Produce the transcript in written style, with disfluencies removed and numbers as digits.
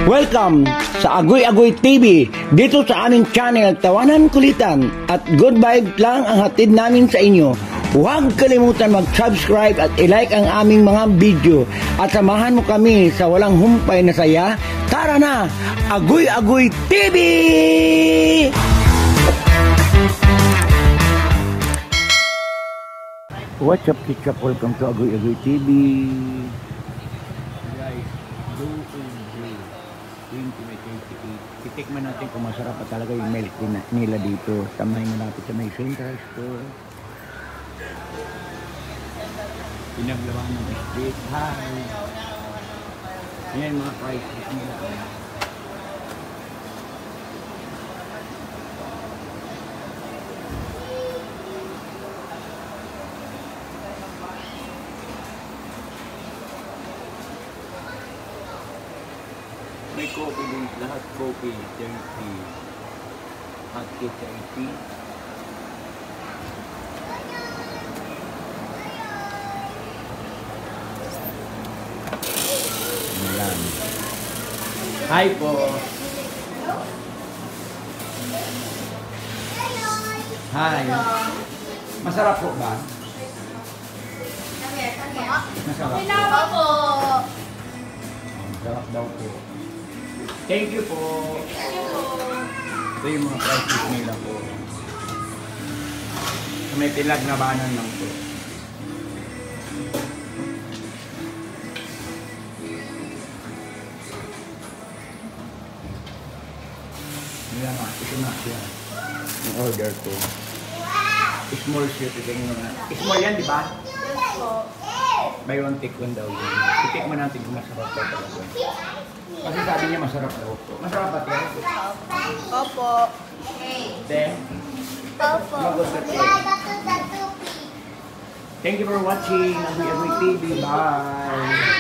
Welcome sa Agoy Agoy TV. Dito sa aming channel, tawanan kulitan at good vibe lang ang hatid namin sa inyo. Huwag kalimutan mag-subscribe at i-like ang aming mga video at samahan mo kami sa walang humpay na saya. Tara na! Agoy Agoy TV! What's up, Kitchap? Welcome to Agoy Agoy TV. Guys, Blue and Blue 2028. Titikman natin kung masarap pa talaga yung milk nila dito. Tamahin na natin sa may Central Store. Pinaglawan ng street. Hi! Ayan mga prices nila. May coffee din, lahat coffee, 30. Hot cake, 30. Ayan. Hi po! Hi! Masarap po ba? Masarap po. Masarap daw po. Thank you po. Ito yung mga prices nila po. May pilag na banan lang po. Yan na, ito na siya. Yung order ko. Small siya, tignan na. Small yan, di ba? Yes po. Buy one, take one daw yun. Titikman natin kung masarap pa talaga. Kasi sabi niya masarap daw po. Masarap ba ito? Opo. Then? Opo. Thank you for watching Agoy Agoy TV. Bye!